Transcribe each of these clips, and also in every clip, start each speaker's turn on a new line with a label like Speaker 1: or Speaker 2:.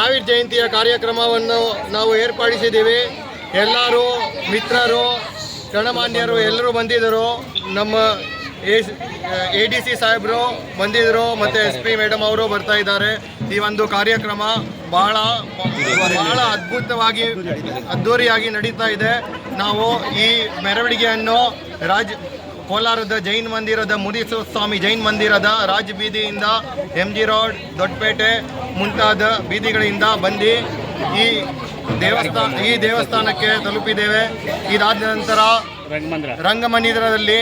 Speaker 1: ಮಹಾವೀರ್ ಜಯಂತಿಯ ಕಾರ್ಯಕ್ರಮವನ್ನು ನಾವು ಏರ್ಪಡಿಸಿದ್ದೀವಿ. ಎಲ್ಲರೂ ಮಿತ್ರರು, ಗಣಮಾನ್ಯರು ಎಲ್ಲರೂ ಬಂದಿದ್ದರು. ನಮ್ಮ ADC ಸಾಹೇಬರು ಬಂದಿದ್ದರು ಮತ್ತು SP ಮೇಡಮ್ ಅವರು ಬರ್ತಾ ಇದ್ದಾರೆ. ಈ ಒಂದು ಕಾರ್ಯಕ್ರಮ ಬಹಳ ಅದ್ಧೂರಿಯಾಗಿ ನಡೀತಾ ಇದೆ. ನಾವು ಈ ಮೆರವಣಿಗೆಯನ್ನು ಕೋಲಾರದ ಜೈನ್ ಮಂದಿರದ ಮುನೀಶ್ವರ ಸ್ವಾಮಿ ಜೈನ್ ಮಂದಿರದ ರಾಜ್ ಬೀದಿಯಿಂದ MG ರೋಡ್, ದೊಡ್ಡಪೇಟೆ ಮುಂತಾದ ಬೀದಿಗಳಿಂದ ಬಂದು ಈ ದೇವಸ್ಥಾನಕ್ಕೆ ತಲುಪಿದ್ದೇವೆ. ಇದಾದ ನಂತರ ರಂಗಮಂದಿರದಲ್ಲಿ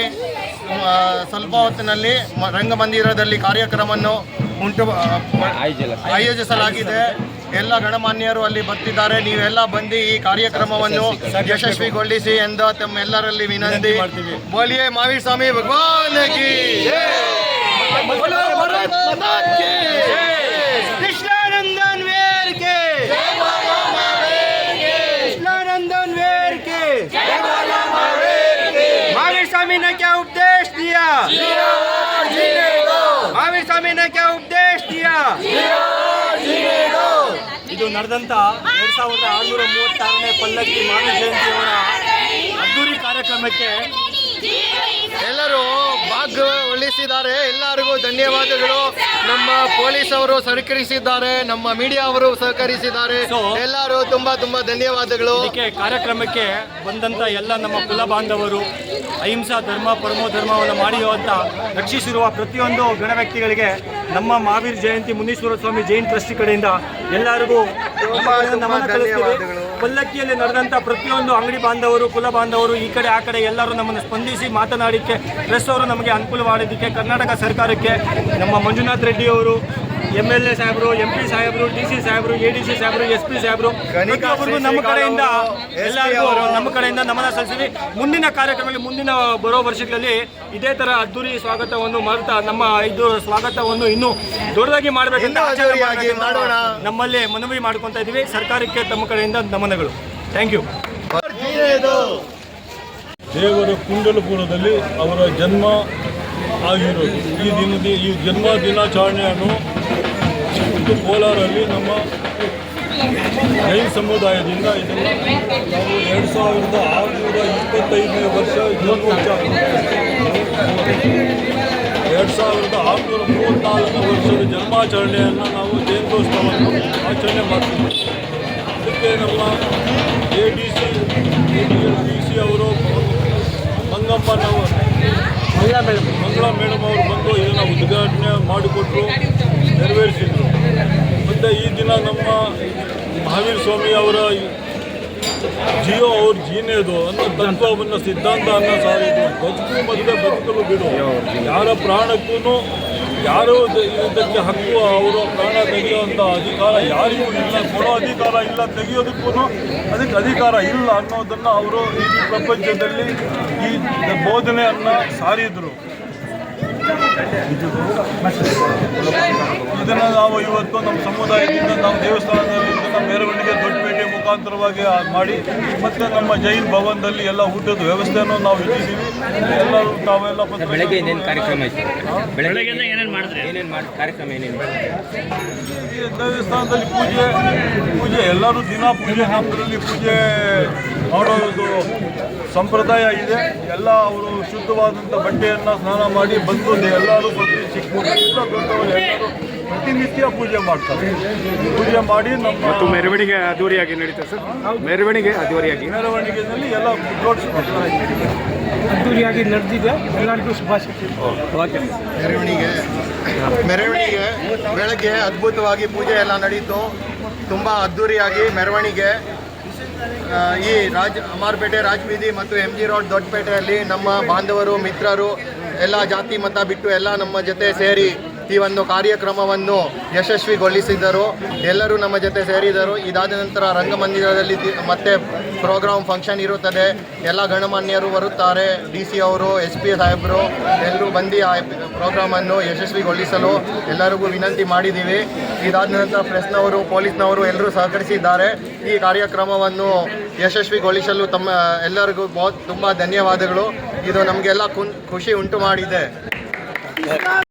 Speaker 1: ಸ್ವಲ್ಪ ಹೊತ್ತಿನಲ್ಲಿ ರಂಗಮಂದಿರದಲ್ಲಿ ಕಾರ್ಯಕ್ರಮವನ್ನು ಆಯೋಜಿಸಲಾಗಿದೆ. ಎಲ್ಲ ಗಣಮಾನ್ಯರು ಅಲ್ಲಿ ಬರ್ತಿದ್ದಾರೆ. ನೀವೆಲ್ಲ ಬಂದು ಈ ಕಾರ್ಯಕ್ರಮವನ್ನು ಯಶಸ್ವಿಗೊಳಿಸಿ ಎಂದು ತಮ್ಮೆಲ್ಲರಲ್ಲಿ ವಿನಂತಿ. ಬೋಲಿಯೇ ಮಹಾವೀರ್ ಸ್ವಾಮಿ ಭಗವಾನ್ ಕಿ ಜೈ.
Speaker 2: कृष्णानंदन वीर के कृष्णानंदन वीर के महावीर स्वामी ने क्या उपदेश दिया? महावीर स्वामी ने क्या उपदेश दिया? ಇದು ನಡೆದಂತ 2636ನೇ ಪಲ್ಲಕ್ಕಿ ಮಹಾವೀರ್ ಜಯಂತಿಯವರ ಅದ್ದೂರಿ ಕಾರ್ಯಕ್ರಮಕ್ಕೆ
Speaker 1: ಎಲ್ಲರೂ ಭಾಗವಹಿಸಿದ್ದಾರೆ. ಎಲ್ಲರಿಗೂ ಧನ್ಯವಾದಗಳು. ನಮ್ಮ ಪೊಲೀಸ್ ಅವರು ಸಹಕರಿಸಿದ್ದಾರೆ, ನಮ್ಮ ಮೀಡಿಯಾ ಅವರು ಸಹಕರಿಸಿದ್ದಾರೆ. ಎಲ್ಲರೂ ತುಂಬಾ ಧನ್ಯವಾದಗಳು.
Speaker 2: ಇದಕ್ಕೆ ಕಾರ್ಯಕ್ರಮಕ್ಕೆ ಬಂದಂತ ಎಲ್ಲ ನಮ್ಮ ಕುಲ ಬಾಂಧವರು, ಅಹಿಂಸಾ ಧರ್ಮ ಪರಮೋ ಧರ್ಮವನ್ನು ಮಾಡಿರುವಂತ ರಕ್ಷಿಸಿರುವ ಪ್ರತಿಯೊಂದು ಗಣ ವ್ಯಕ್ತಿಗಳಿಗೆ ನಮ್ಮ ಮಹಾವೀರ್ ಜಯಂತಿ ಮುನೀಶ್ವರ ಸ್ವಾಮಿ ಜೈನ್ ಟ್ರಸ್ಟ್ ಕಡೆಯಿಂದ ಎಲ್ಲರಿಗೂ ನಮನ ಕಳಿಸ್ತೀವಿ. ಪಲ್ಲಕ್ಕಿಯಲ್ಲಿ ನಡೆದಂಥ ಪ್ರತಿಯೊಂದು ಅಂಗಡಿ ಬಾಂಧವರು, ಕುಲ ಬಾಂಧವರು, ಈ ಕಡೆ ಆ ಕಡೆ ಎಲ್ಲರೂ ನಮ್ಮನ್ನು ಸ್ಪಂದಿಸಿ ಮಾತನಾಡಿಕ್ಕೆ ಪ್ರೆಸ್ ಅವರು ನಮಗೆ ಅನುಕೂಲ ಮಾಡಿದ್ದಕ್ಕೆ ಕರ್ನಾಟಕ ಸರ್ಕಾರಕ್ಕೆ ನಮ್ಮ ಮಂಜುನಾಥ್ ರೆಡ್ಡಿ ಅವರು, MLA ಸಾಹೇಬರು, MP ಸಾಹೇಬರು, DC ಸಾಹೇಬರು, ADC ಸಾಹೇಬರು, SP ಸಾಹೇಬರು, ಪ್ರತಿಯೊಬ್ಬರಿಗೂ ನಮ್ಮ ಕಡೆಯಿಂದ ಎಲ್ಲರಿಗೂ ನಮ್ಮ ಕಡೆಯಿಂದ ನಮನ ಸಲ್ಲಿಸಿ ಮುಂದಿನ ಕಾರ್ಯಕ್ರಮದಲ್ಲಿ ಮುಂದಿನ ಬರೋ ವರ್ಷಗಳಲ್ಲಿ ಇದೇ ಥರ ಅದ್ದೂರಿ ಸ್ವಾಗತವನ್ನು ಮಾಡ್ತಾ ನಮ್ಮ ಇದು ಸ್ವಾಗತವನ್ನು ಇನ್ನೂ ದೊಡ್ಡದಾಗಿ ಮಾಡಬೇಕಂತ
Speaker 1: ಮಾಡೋಣ
Speaker 2: ನಮ್ಮಲ್ಲಿ ಮನವಿ ಮಾಡ್ಕೊತಾ ಇದ್ದೀವಿ. ಸರ್ಕಾರಕ್ಕೆ ತಮ್ಮ ಕಡೆಯಿಂದ ನಮನಗಳು. Thank you.
Speaker 3: ದೇವರ ಕುಂಡಲಪುರದಲ್ಲಿ ಅವರ ಜನ್ಮ ಆಗಿರೋದು. ಈ ಜನ್ಮ ದಿನಾಚರಣೆಯನ್ನು ಕೋಲಾರಲ್ಲಿ ನಮ್ಮ ಜೈನ್ ಸಮುದಾಯದಿಂದ ಇದನ್ನು ನಾವು 2625ನೇ ವರ್ಷ 2634 ವರ್ಷದ ಜನ್ಮಾಚರಣೆಯನ್ನು ನಾವು ಜಯಂತ್ಯೋತ್ಸವವನ್ನು ಆಚರಣೆ ಮಾಡ್ತೀವಿ. ಅದಕ್ಕೆ ನಮ್ಮ ADC DC ಅವರು ಮಂಗಳಾ ಮೇಡಮ್ ಅವರು ಬಂದು ಇದನ್ನು ಉದ್ಘಾಟನೆ ಮಾಡಿಕೊಟ್ಟರು, ನೆರವೇರಿಸಿದರು. ಮತ್ತು ಈ ದಿನ ನಮ್ಮ ಮಹಾವೀರ್ ಸ್ವಾಮಿ ಅವರ ಜಿಯೋ ಅವ್ರ ಜೀನೇದು ಅನ್ನೋ ತತ್ವವನ್ನು ಸಿದ್ಧಾಂತವನ್ನು ಸಾರಿದ್ದು. ಬದುಕು ಮದುವೆ ಬದುಕಲು ಬಿಡು, ಯಾರ ಪ್ರಾಣಕ್ಕೂ ಯಾರೂ ಇದಕ್ಕೆ ಹಕ್ಕು ಅವರ ಪ್ರಾಣ ತೆಗೆಯುವಂಥ ಅಧಿಕಾರ ಯಾರಿಗೂ ಇಲ್ಲ, ಕೊಡೋ ಅಧಿಕಾರ ಇಲ್ಲ, ತೆಗೆಯೋದಕ್ಕೂ ಅದಕ್ಕೆ ಅಧಿಕಾರ ಇಲ್ಲ ಅನ್ನೋದನ್ನು ಅವರು ಈ ಪ್ರಪಂಚದಲ್ಲಿ ಈ ಬೋಧನೆಯನ್ನು ಸಾರಿದರು. ಇದನ್ನು ನಾವು ಇವತ್ತು ನಮ್ಮ ಸಮುದಾಯದಿಂದ ನಾವು ದೇವಸ್ಥಾನದಲ್ಲಿ ಇದನ್ನು ಮೆರವಣಿಗೆ ದೊಡ್ಡಪೇಟೆ ಮುಖಾಂತರವಾಗಿ ಮಾಡಿ ಮತ್ತು ನಮ್ಮ ಜೈನ್ ಭವನದಲ್ಲಿ ಎಲ್ಲ ಊಟದ ವ್ಯವಸ್ಥೆಯನ್ನು ನಾವು ಇಟ್ಟಿದ್ದೀವಿ. ಎಲ್ಲರೂ ತಾವೆಲ್ಲ
Speaker 4: ಬೆಳಗ್ಗೆ ಏನೇನು ಕಾರ್ಯಕ್ರಮ ಇತ್ತು? ಬೆಳಗ್ಗೆ ಏನೇನು ಮಾಡಿದ್ರೆ ಕಾರ್ಯಕ್ರಮ ಏನೇನು?
Speaker 3: ದೇವಸ್ಥಾನದಲ್ಲಿ ಪೂಜೆ ಎಲ್ಲರೂ ದಿನ ಪೂಜೆ ಹಬ್ಬದಲ್ಲಿ ಪೂಜೆ ಮಾಡೋದು ಸಂಪ್ರದಾಯ ಇದೆ. ಎಲ್ಲ ಅವರು ಶುದ್ಧವಾದಂಥ ಬಟ್ಟೆಯನ್ನು ಸ್ನಾನ ಮಾಡಿ ಬಂದು ಎಲ್ಲರೂ ಚಿಕ್ಕ ದೊಡ್ಡವರು ಎಲ್ಲರೂ ಪ್ರತಿನಿತ್ಯ ಪೂಜೆ ಮಾಡ್ತಾರೆ. ಪೂಜೆ ಮಾಡಿ ನಮ್ಮ
Speaker 2: ಮೆರವಣಿಗೆ ಅದ್ದೂರಿಯಾಗಿ ನಡೀತದೆ ಸರ್.
Speaker 3: ಮೆರವಣಿಗೆಯಲ್ಲಿ ಎಲ್ಲ
Speaker 2: ಅದ್ದೂರಿಯಾಗಿ ನಡೆದಿದೆ. ಎಲ್ಲರಿಗೂ ಶುಭಾಶಯಗಳು.
Speaker 1: ಮೆರವಣಿಗೆ ಬೆಳಗ್ಗೆ ಅದ್ಭುತವಾಗಿ ಪೂಜೆ ಎಲ್ಲ ನಡೀತು. ತುಂಬ ಅದ್ಧೂರಿಯಾಗಿ ಮೆರವಣಿಗೆ ಈ ಅಮರಪೇಟೆ ರಾಜಬೀದಿ ಮತ್ತು MG ರೋಡ್ ದೊಡ್ಡಪೇಟೆಯಲ್ಲಿ ನಮ್ಮ ಬಾಂಧವರು, ಮಿತ್ರರು ಎಲ್ಲ ಜಾತಿ ಮತ ಬಿಟ್ಟು ಎಲ್ಲ ನಮ್ಮ ಜೊತೆ ಸೇರಿ ಈ ಒಂದು ಕಾರ್ಯಕ್ರಮವನ್ನು ಯಶಸ್ವಿಗೊಳಿಸಿದರು. ಎಲ್ಲರೂ ನಮ್ಮ ಜೊತೆ ಸೇರಿದರು. ಇದಾದ ನಂತರ ರಂಗಮಂದಿರದಲ್ಲಿ ಮತ್ತೆ ಪ್ರೋಗ್ರಾಮ್ ಫಂಕ್ಷನ್ ಇರುತ್ತದೆ. ಎಲ್ಲ ಗಣಮಾನ್ಯರು ಬರುತ್ತಾರೆ. DC ಅವರು, SP ಸಾಹೇಬರು ಎಲ್ಲರೂ ಬಂದು ಆ ಪ್ರೋಗ್ರಾಮನ್ನು ಯಶಸ್ವಿಗೊಳಿಸಲು ಎಲ್ಲರಿಗೂ ವಿನಂತಿ ಮಾಡಿದ್ದೀವಿ. ಇದಾದ ನಂತರ ಪ್ರೆಸ್ನವರು, ಪೊಲೀಸ್ನವರು ಎಲ್ಲರೂ ಸಹಕರಿಸಿದ್ದಾರೆ. ಈ ಕಾರ್ಯಕ್ರಮವನ್ನು ಯಶಸ್ವಿಗೊಳಿಸಲು ಎಲ್ಲರಿಗೂ ತುಂಬ ಧನ್ಯವಾದಗಳು. ಇದು ನಮಗೆಲ್ಲ ಖುಷಿ ಉಂಟು ಮಾಡಿದೆ.